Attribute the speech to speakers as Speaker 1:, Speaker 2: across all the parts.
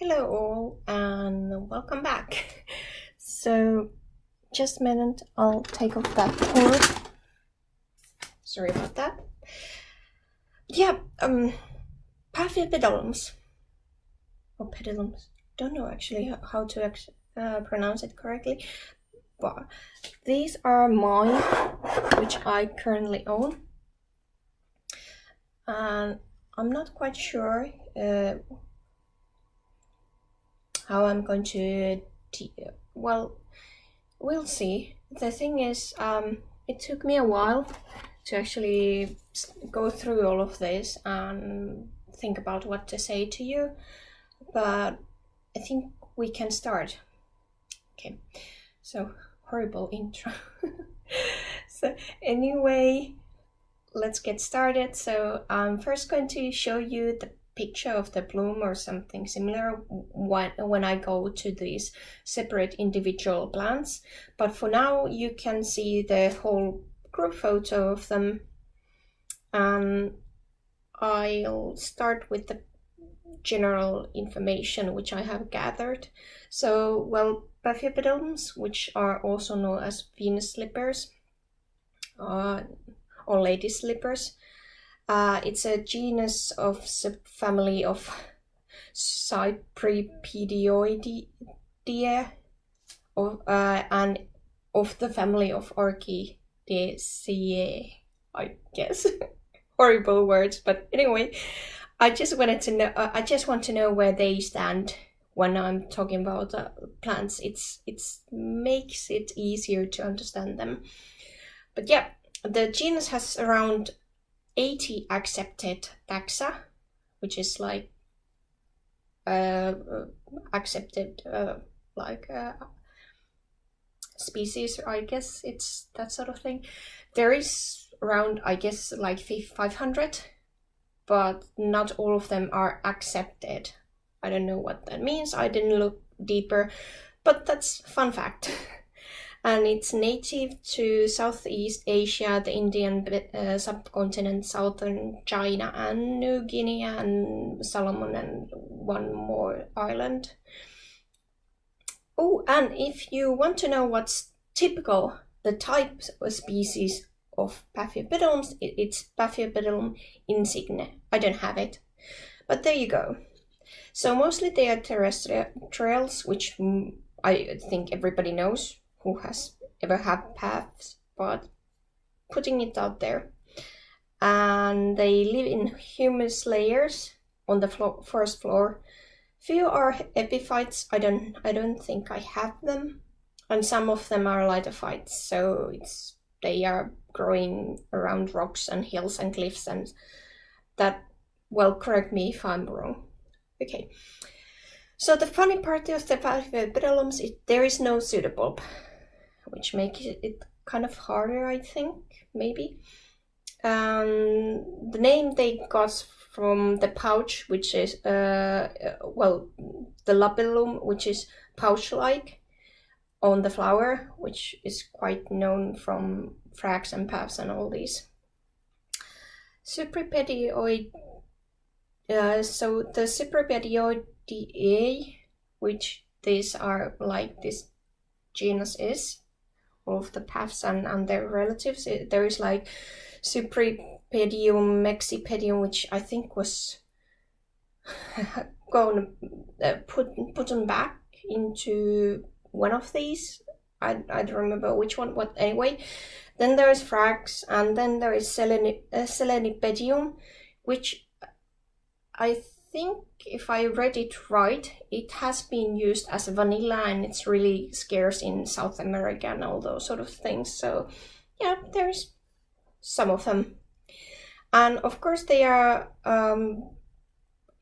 Speaker 1: Hello all and welcome back. So just a minute, I'll take off that cord. Sorry about that. Yeah, Paphiopedilums or pedilums. Don't know actually how to pronounce it correctly, but these are mine, which I currently own, and I'm not quite sure how I'm going to well, we'll see. The thing is, it took me a while to actually go through all of this and think about what to say to you, but I think we can start. Okay, so horrible intro. So anyway, let's get started. So I'm first going to show you the picture of the bloom or something similar when I go to these separate individual plants, but for now you can see the whole group photo of them, and I'll start with the general information which I have gathered. So, well, Paphiopedilums, which are also known as Venus slippers or ladyslippers, it's a genus of subfamily of Cypripedioideae and of the family of Orchidaceae, I guess. Horrible words, but anyway, I just want to know where they stand when I'm talking about plants. It makes it easier to understand them. But yeah, the genus has around 80 accepted taxa, which is like accepted species, I guess it's that sort of thing. There is around, I guess, like 500, but not all of them are accepted. I don't know what that means. I didn't look deeper, but that's fun fact. And it's native to Southeast Asia, the Indian subcontinent, southern China, and New Guinea, and Solomon, and one more island. Oh, and if you want to know what's typical, the type or species of Paphiopedilums, it's Paphiopedilum insigne. I don't have it, but there you go. So mostly they are terrestrials, which I think everybody knows who has ever had paths, but putting it out there. And they live in humus layers on the first floor. Few are epiphytes. I don't think I have them, and some of them are lithophytes. So they are growing around rocks and hills and cliffs, and that. Well, correct me if I'm wrong. Okay. So the funny part of the Paphiopedilums is there is no pseudobulb, which makes it kind of harder, I think, maybe. The name they got from the pouch, which is, the labellum, which is pouch-like on the flower, which is quite known from frags and paths and all these. Cypripedioid. So the Cypripedioideae, which these are like this genus is, all of the paths and their relatives. There is like Cypripedium mexipedium, which I think was going put on back into one of these. I don't remember which one, but anyway. Then there is frags, and then there is Selenipedium, which I think, if I read it right, it has been used as a vanilla, and it's really scarce in South America and all those sort of things. So yeah, there's some of them. And of course they are,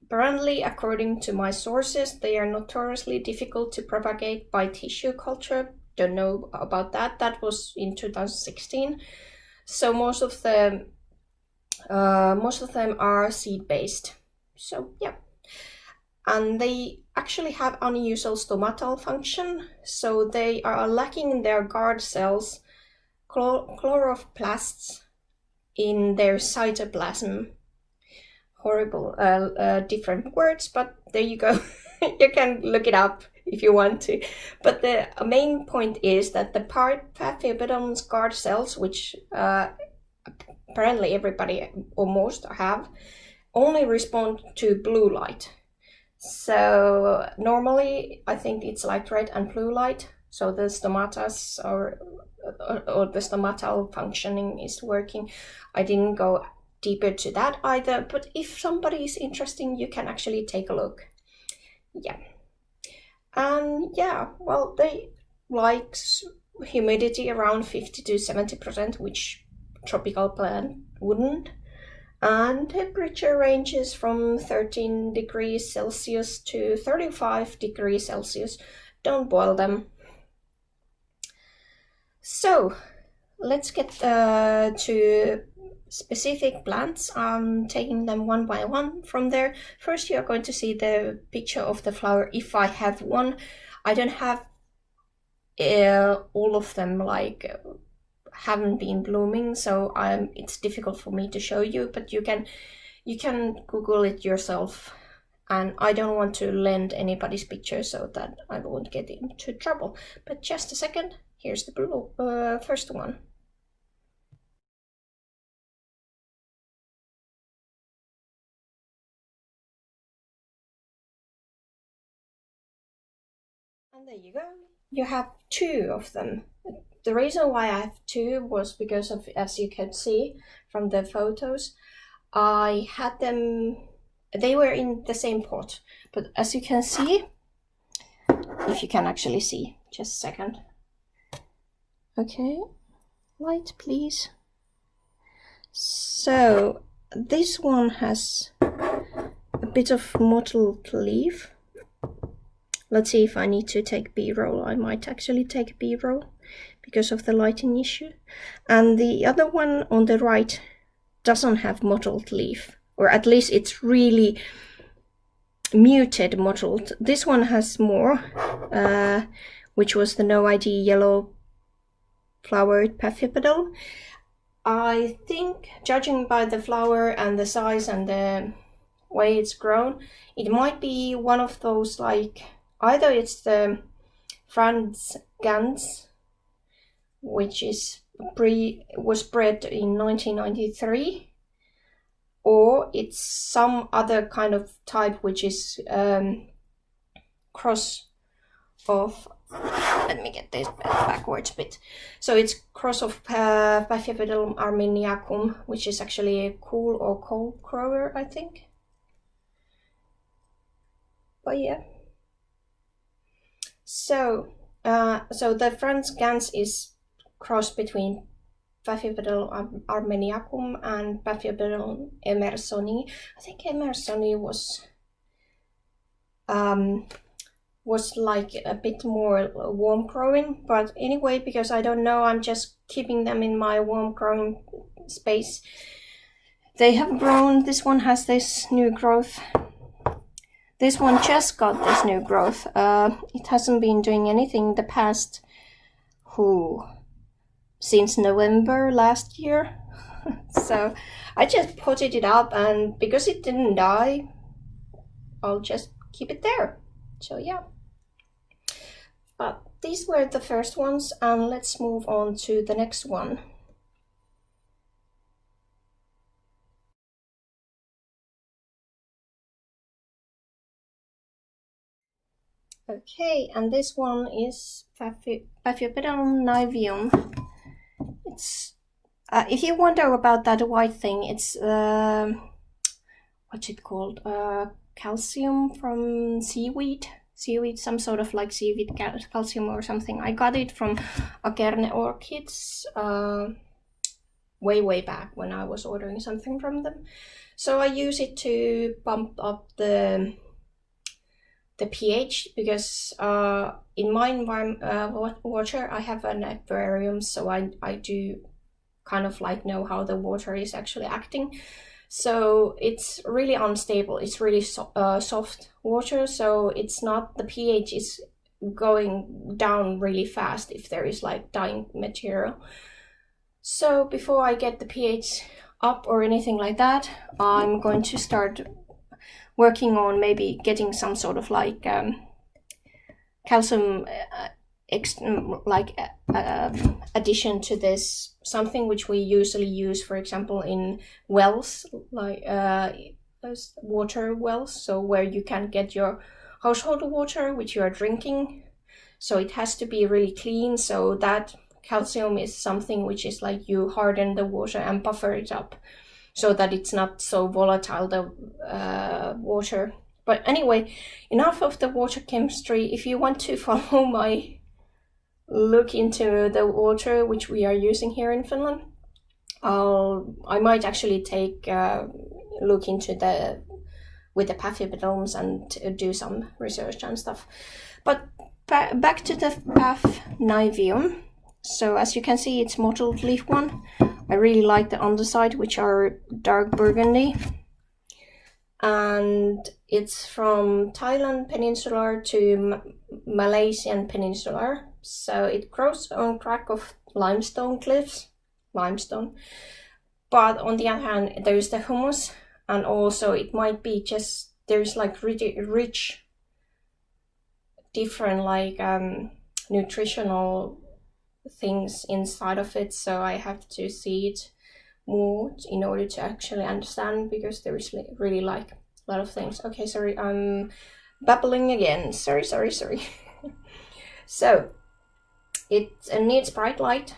Speaker 1: apparently according to my sources, they are notoriously difficult to propagate by tissue culture. Don't know about that. That was in 2016. So most of them are seed-based. So yeah, and they actually have unusual stomatal function, so they are lacking in their guard cells, chloroplasts, in their cytoplasm. Horrible, different words, but there you go. You can look it up if you want to. But the main point is that the Paphiopedilum guard cells, which apparently everybody or most have, only respond to blue light. So normally I think it's like red and blue light. So the stomatas or the stomatal functioning is working. I didn't go deeper to that either, but if somebody is interested, you can actually take a look. Yeah. And yeah, well, they like humidity around 50 to 70%, which tropical plant wouldn't. And temperature ranges from 13 degrees Celsius to 35 degrees Celsius. Don't boil them. So let's get to specific plants. I'm taking them one by one from there. First, you're going to see the picture of the flower if I have one. I don't have all of them, like haven't been blooming, so it's difficult for me to show you, but you can Google it yourself, and I don't want to lend anybody's picture so that I won't get into trouble. But just a second, here's the first one. And there you go. You have two of them. The reason why I have two was because of, as you can see from the photos, I had them, they were in the same pot, but as you can see, if you can actually see, just a second. Okay, light please. So this one has a bit of mottled leaf. Let's see if I need to take B-roll. I might actually take B-roll because of the lighting issue. And the other one on the right doesn't have mottled leaf, or at least it's really muted mottled. This one has more, which was the no ID yellow flowered Paphiopedilum. I think, judging by the flower and the size and the way it's grown, it might be one of those, like, either it's the Franz Gans, which was bred in 1993, or it's some other kind of type which is cross of, let me get this backwards bit. So it's cross of Paphiopedilum armeniacum, which is actually a cool or cold grower, I think. But yeah. So the Franz Gans is cross between Paphiopedilum armeniacum and Paphiopedilum emersoni. I think emersoni was like a bit more warm growing, but anyway, because I don't know, I'm just keeping them in my warm growing space. They have grown. This one has this new growth. This one just got this new growth. It hasn't been doing anything the past, since November last year. So I just potted it up, and because it didn't die, I'll just keep it there. So yeah. But these were the first ones, and let's move on to the next one. Okay, and this one is Paphiopedilum niveum. It's if you wonder about that white thing, it's what's it called? Calcium from seaweed, some sort of like seaweed calcium or something. I got it from Agerne Orchids way back when I was ordering something from them. So I use it to bump up the pH, because in my water I have an aquarium, so I do kind of like know how the water is actually acting. So it's really unstable. It's really soft water, so it's not, the pH is going down really fast if there is like dying material. So before I get the pH up or anything like that, I'm going to start working on maybe getting some sort of like calcium addition to this, something which we usually use, for example, in wells, like those water wells, so where you can get your household water which you are drinking. So it has to be really clean, so that calcium is something which is like you harden the water and buffer it up so that it's not so volatile, the water. But anyway, enough of the water chemistry. If you want to follow my look into the water which we are using here in Finland, I might actually take a look into with the Paphiopedilums and do some research and stuff. But back to the Paph niveum. So as you can see, it's mottled leaf one. I really like the underside, which are dark burgundy. And it's from Thailand Peninsular to Malaysian Peninsular. So it grows on crack of limestone cliffs, limestone. But on the other hand, there's the humus, and also it might be just, there's like really rich, different like nutritional things inside of it. So I have to see it more in order to actually understand, because there is really like a lot of things. Okay, sorry, I'm babbling again. Sorry. So it needs bright light.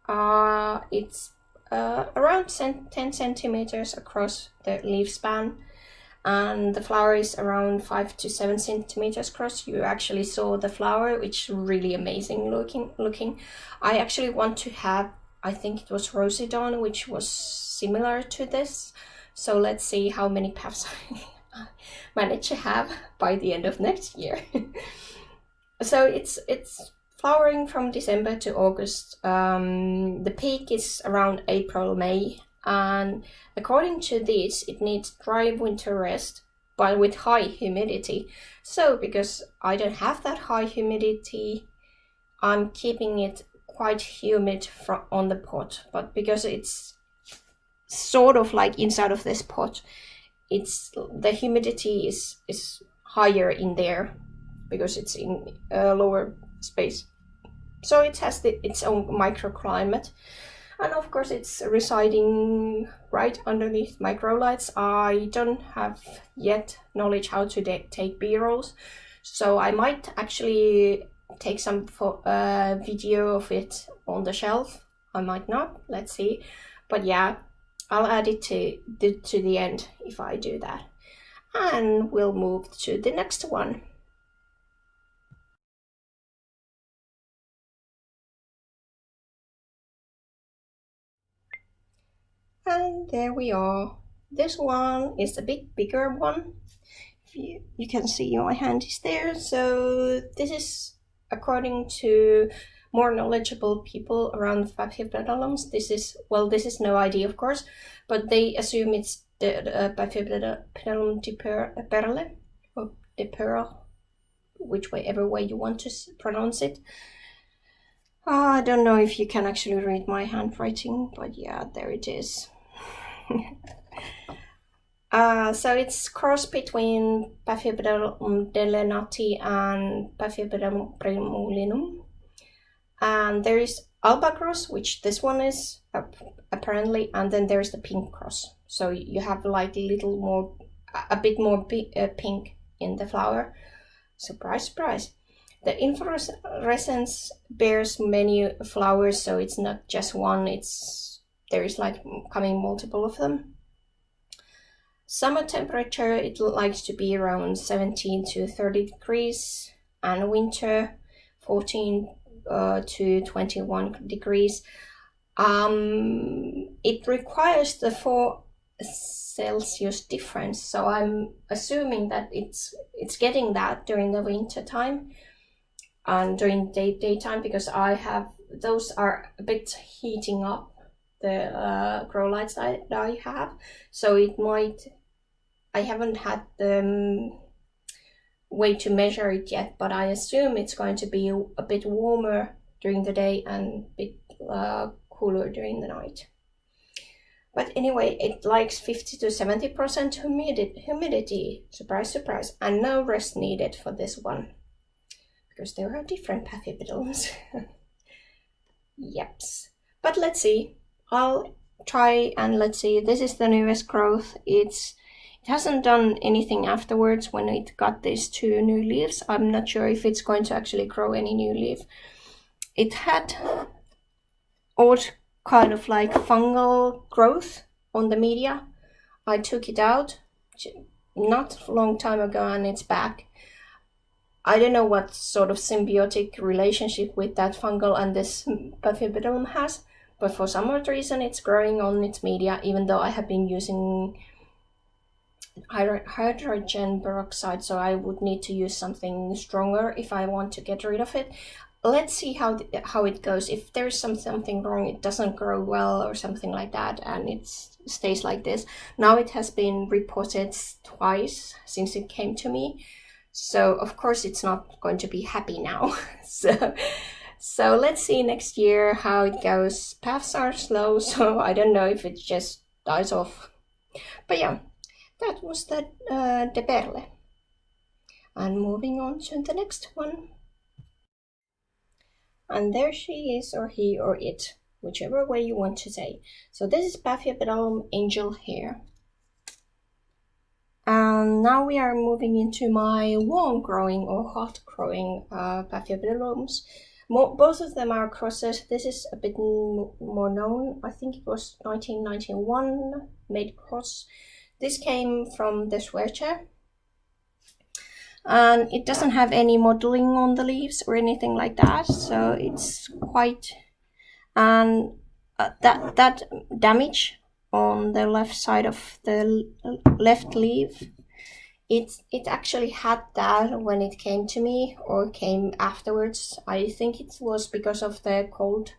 Speaker 1: It's around 10 centimeters across the leaf span, and the flower is around 5 to 7 centimeters across. You actually saw the flower, which is really amazing looking. I actually want to have, I think it was Rosedon, which was similar to this. So let's see how many paphs I manage to have by the end of next year. So it's flowering from December to August. The peak is around April, May, and according to this, it needs dry winter rest, but with high humidity. So because I don't have that high humidity, I'm keeping it quite humid on the pot. But because it's sort of like inside of this pot, it's the humidity is higher in there because it's in a lower space. So it has its own microclimate, and of course it's residing right underneath microlights. I don't have yet knowledge how to take B-rolls, so I might actually take some video of it on the shelf. I might not, let's see. But yeah, I'll add it to the end if I do that. And we'll move to the next one. And there we are. This one is a bit bigger one. You can see my hand is there. So this is according to more knowledgeable people around Paphiopedilums. This is no idea, of course, but they assume it's the Paphiopedilum Deperle, or Deperle, whichever way you want to pronounce it. I don't know if you can actually read my handwriting, but yeah, there it is. So it's cross between Paphiopedilum delenati and Paphiopedilum primulinum. And there is alba cross, which this one is apparently, and then there's the pink cross. So you have like a bit more pink in the flower. Surprise, surprise. The inflorescence bears many flowers, so it's not just one. There is like coming multiple of them. Summer temperature, it likes to be around 17 to 30 degrees, and winter 14 to 21 degrees. It requires the 4 Celsius difference, so I'm assuming that it's getting that during the winter time and during daytime, because those are a bit heating up the grow lights that I have. So it might, I haven't had the way to measure it yet, but I assume it's going to be a bit warmer during the day and a bit cooler during the night. But anyway, it likes 50 to 70% humidity. Surprise, surprise. And no rest needed for this one, because there are different Paphiopedilums. Yeps. But let's see. I'll try and let's see. This is the newest growth. It hasn't done anything afterwards when it got these 2 new leaves. I'm not sure if it's going to actually grow any new leaf. It had odd kind of like fungal growth on the media. I took it out not a long time ago and it's back. I don't know what sort of symbiotic relationship with that fungal and this Paphiopedilum has, but for some odd reason it's growing on its media, even though I have been using hydrogen peroxide, so I would need to use something stronger if I want to get rid of it. Let's see how it goes. If there's something wrong, it doesn't grow well or something like that, and it stays like this. Now it has been reported twice since it came to me, so of course it's not going to be happy now. So let's see next year how it goes. Paths are slow, so I don't know if it just dies off. But yeah, that was the Deperle. And moving on to the next one. And there she is, or he, or it, whichever way you want to say. So this is Paphiopedilum angel hair. And now we are moving into my warm growing or hot growing Paphiopedilums. Both of them are crosses. This is a bit more known. I think it was 1991 made cross. This came from the swear chair. And it doesn't have any modeling on the leaves or anything like that, so it's quite, and that damage on the left side of the left leaf, it actually had that when it came to me, or came afterwards. I think it was because of the cold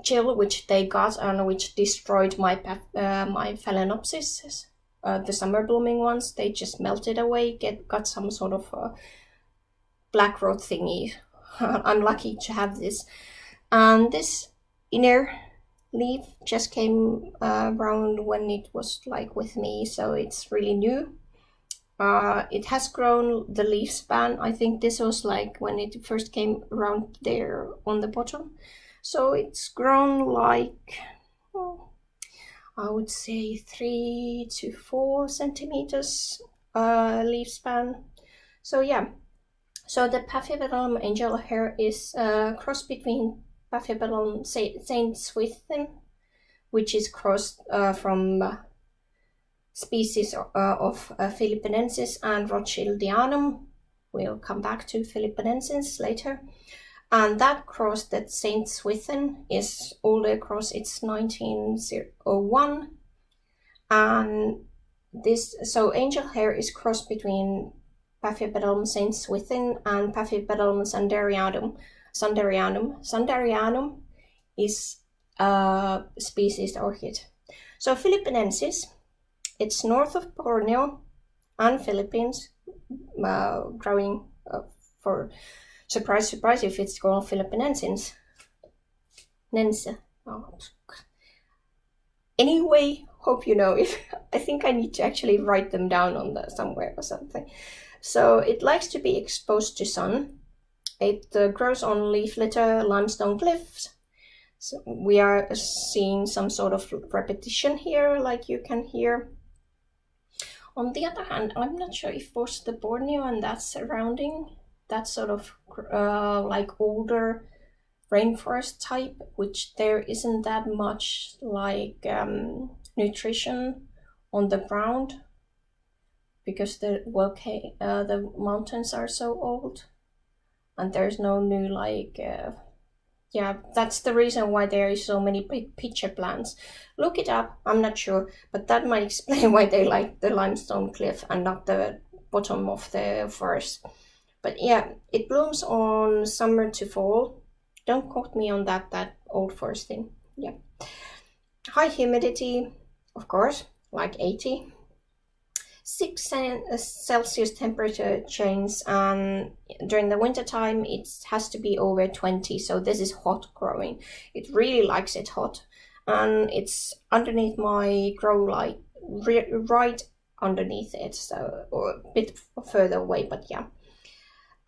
Speaker 1: chill which they got and which destroyed my my Phalaenopsis. The summer blooming ones, they just melted away, got some sort of black rot thingy. I'm lucky to have this. And this inner leaf just came around when it was like with me, so it's really new. It has grown the leaf span. I think this was like when it first came around there on the bottom. So it's grown like, I would say 3 to 4 centimeters leaf span. So yeah, so the Paphiopedilum angel hair is a cross between Paphiopedilum Saint Swithin, which is crossed from species of Philippinensis and Rothschildianum. We'll come back to Philippinensis later. And that cross, that Saint Swithin, is older cross. It's 1901, and this, so angel hair is crossed between Paphiopedilum Saint Swithin and Paphiopedilum Sanderianum. Sanderianum is a species orchid. So Philippinensis, it's north of Borneo and Philippines, growing for. Surprise, surprise, if it's called Philippinense. Oh. Anyway, hope you know it. I think I need to actually write them down on somewhere or something. So it likes to be exposed to sun. It grows on leaf litter, limestone cliffs. So we are seeing some sort of repetition here, like you can hear. On the other hand, I'm not sure if it was the Borneo and that surrounding, that sort of like older rainforest type, which there isn't that much like nutrition on the ground, because the mountains are so old and there's no new like yeah, that's the reason why there is so many big pitcher plants. Look it up, I'm not sure, but that might explain why they like the limestone cliff and not the bottom of the forest. But yeah, it blooms on summer to fall. Don't quote me on that old forest thing. Yeah. High humidity, of course, like 80. 6 Celsius temperature change, and during the winter time it has to be over 20. So this is hot growing. It really likes it hot. and it's underneath my grow light, right underneath it, so, or a bit further away, but yeah.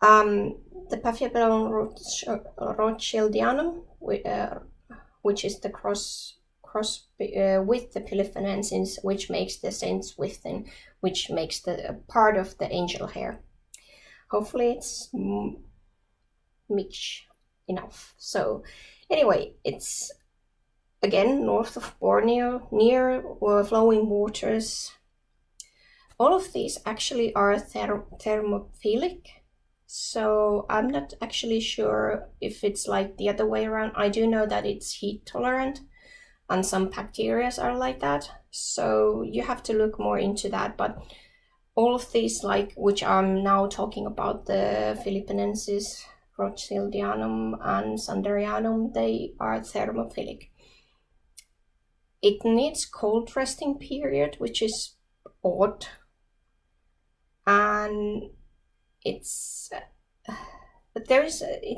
Speaker 1: The Paphiopedilum Rothschildianum, which is the cross with the Philippinensis, which makes the saint's within, which makes the part of the angel hair. Hopefully it's mixed enough. So anyway, it's again north of Borneo, near flowing waters. All of these actually are thermophilic. So I'm not actually sure if it's like the other way around. I do know that it's heat tolerant, and some bacteria are like that. So you have to look more into that. But all of these, like which I'm now talking about, the Philippinensis, Rothschildianum, and Sanderianum, they are thermophilic. It needs cold resting period, which is odd, and it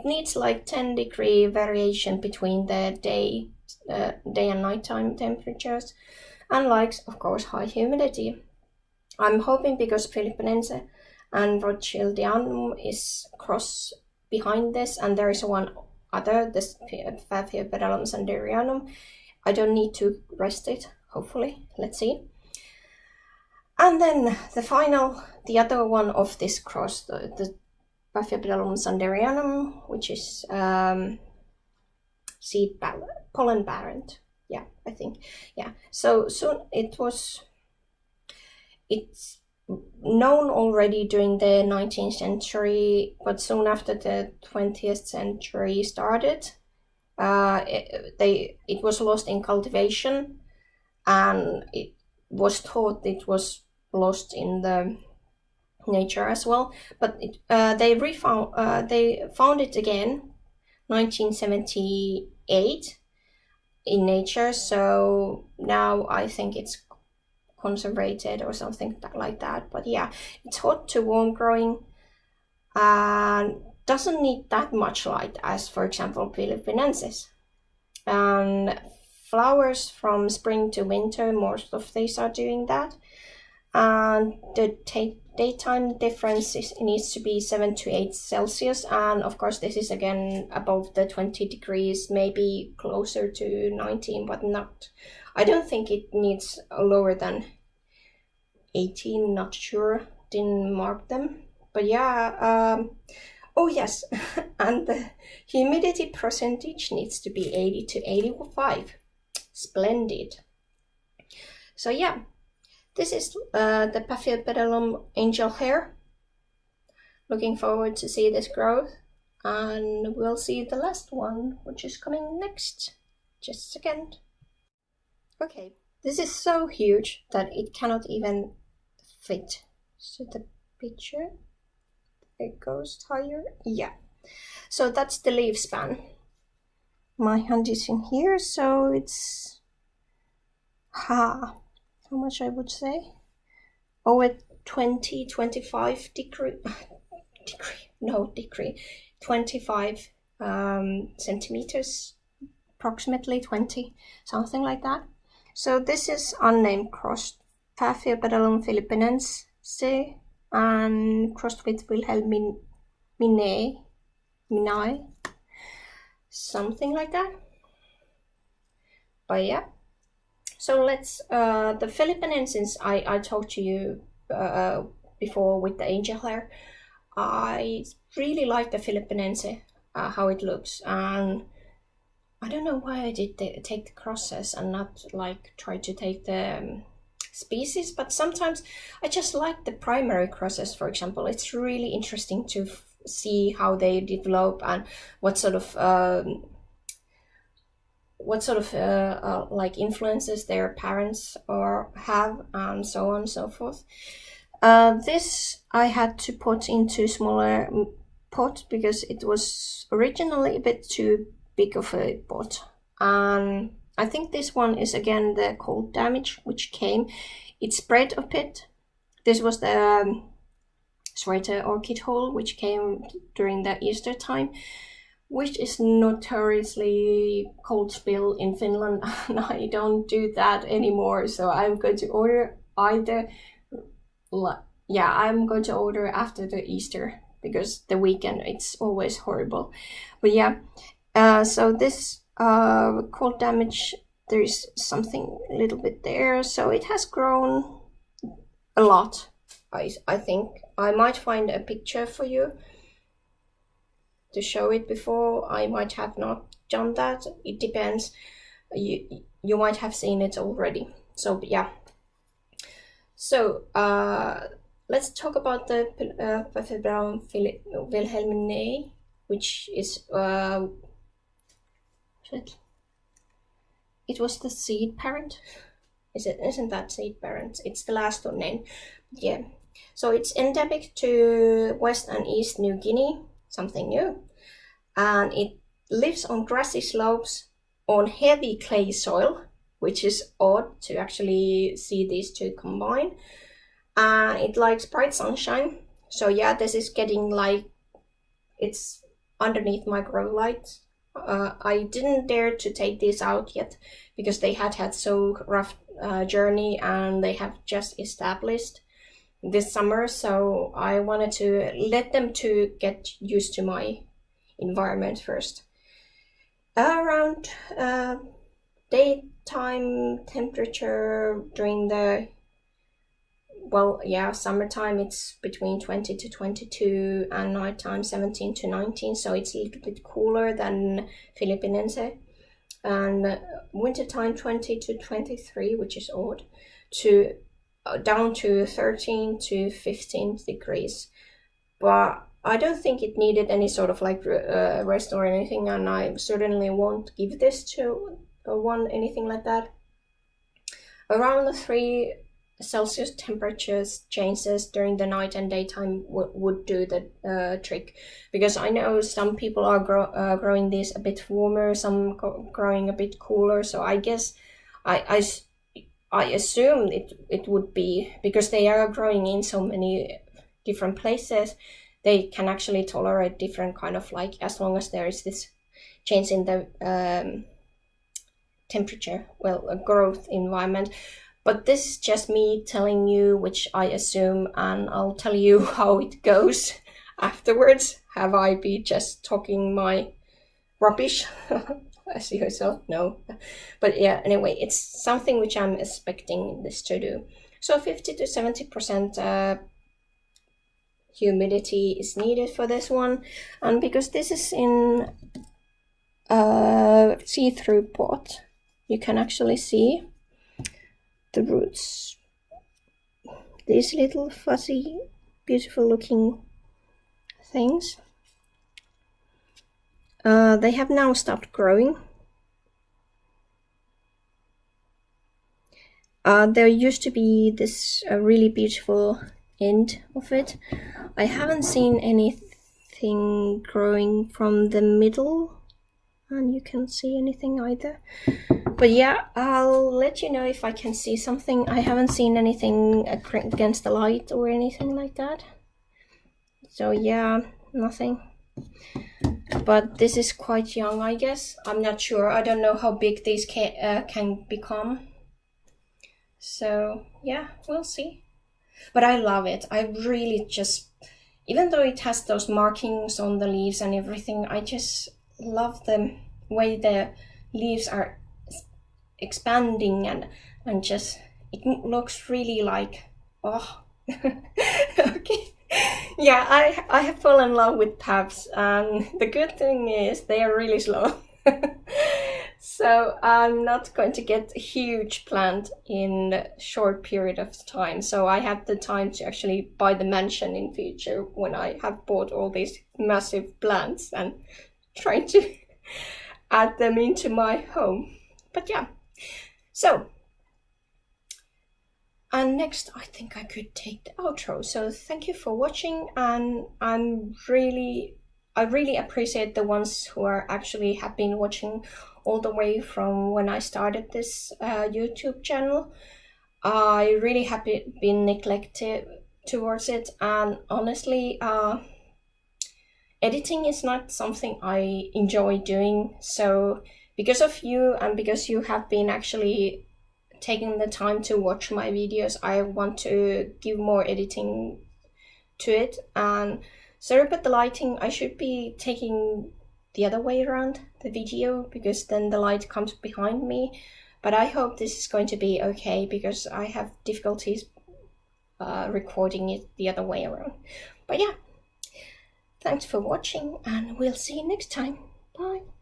Speaker 1: needs like 10-degree variation between the day and nighttime temperatures, and likes, of course, high humidity. I'm hoping because Philippinense and Rothschildianum is cross behind this, and there is one other, this Paphiopedilum Sanderianum. I don't need to rest it, hopefully. Let's see. And then the other one of this cross, the Paphiopedilum Sanderianum, which is pollen barren. Yeah, I think. Yeah. So soon it's known already during the 19th century, but soon after the 20th century started, it was lost in cultivation, and it was thought it was lost in the nature as well. But they found it again, 1978, in nature. So now I think it's conservated or something like that. But yeah, it's hot to warm growing and doesn't need that much light as, for example, Philippinensis. And flowers from spring to winter, most of these are doing that. And the daytime difference needs to be 7 to 8 Celsius, and of course this is again above the 20 degrees, maybe closer to 19, but not, I don't think it needs lower than 18, not sure, didn't mark them. But yeah, oh yes, and the humidity percentage needs to be 80 to 85. Splendid. So yeah, this is the Paphiopedilum angel hair. Looking forward to see this growth, and we'll see the last one, which is coming next. Just a second. Okay, this is so huge that it cannot even fit. So the picture, it goes higher. Yeah, so that's the leaf span. My hand is in here, so it's how much I would say? Over 25 25 centimeters, approximately 20, something like that. So this is unnamed crossed Paphiopedilum Philippinense and crossed with wilhelminae, something like that. But yeah. So let's, the Philippinenses I talked to you before with the angel hair. I really like the Philippinense, how it looks, and I don't know why I did take the crosses and not like try to take the species, but sometimes I just like the primary crosses, for example. It's really interesting to see how they develop and what sort of like influences their parents or have, and so on and so forth. This I had to put into smaller pot because it was originally a bit too big of a pot. I think this one is again the cold damage which came. It spread a bit. This was the orchid hole which came during the Easter time. which is notoriously cold spill in Finland, and I don't do that anymore. So I'm going to order either, I'm going to order after the Easter, because the weekend it's always horrible. But yeah, so this cold damage, there's something a little bit there, so it has grown a lot. I think I might find a picture for you to show it before. I might have not done that. It depends. You might have seen it already. So yeah. So let's talk about the Paphiopedilum wilhelminae, which is it was the seed parent. Isn't that seed parent? It's the last one named. Yeah. So it's endemic to West and East New Guinea, something new, and it lives on grassy slopes on heavy clay soil, which is odd to actually see these two combine. It likes bright sunshine. So yeah, this is getting like, it's underneath my grow light. I didn't dare to take these out yet because they had so rough journey, and they have just established this summer, so I wanted to let them to get used to my environment first. Around daytime temperature during the summertime, it's between 20 to 22, and nighttime 17 to 19, so it's a little bit cooler than Philippinense. And wintertime 20 to 23, which is odd, to down to 13 to 15 degrees. But I don't think it needed any sort of like rest or anything, and I certainly won't give this to one anything like that. Around the 3 Celsius temperatures changes during the night and daytime would do the trick, because I know some people are growing these a bit warmer, some growing a bit cooler. So I guess I assume it would be, because they are growing in so many different places, they can actually tolerate different kind of, like, as long as there is this change in the temperature, growth environment. But this is just me telling you which I assume, and I'll tell you how it goes afterwards. Have I been just talking my rubbish? As yourself? No. But yeah, anyway, it's something which I'm expecting this to do. So 50 to 70% humidity is needed for this one, and because this is in a see-through pot, you can actually see the roots, these little fuzzy, beautiful looking things. They have now stopped growing. There used to be this really beautiful end of it. I haven't seen anything growing from the middle, and you can't see anything either. But yeah, I'll let you know if I can see something. I haven't seen anything against the light or anything like that. So yeah, nothing. But this is quite young, I guess. I'm not sure. I don't know how big these can become. So yeah, we'll see. But I love it. I really just, even though it has those markings on the leaves and everything, I just love the way the leaves are expanding, and just, it looks really like, oh. Okay. Yeah, I have fallen in love with paps, and the good thing is they are really slow. So I'm not going to get a huge plant in a short period of time. So I have the time to actually buy the mansion in future, when I have bought all these massive plants and trying to add them into my home. But yeah, so, and next I think I could take the outro. So thank you for watching, and I really appreciate the ones who are actually have been watching all the way from when I started this YouTube channel. I really have been neglected towards it, and honestly, editing is not something I enjoy doing, so because of you and because you have been actually taking the time to watch my videos, I want to give more editing to it. And sorry about the lighting, I should be taking the other way around the video, because then the light comes behind me, but I hope this is going to be okay, because I have difficulties recording it the other way around. But yeah, thanks for watching, and we'll see you next time. Bye.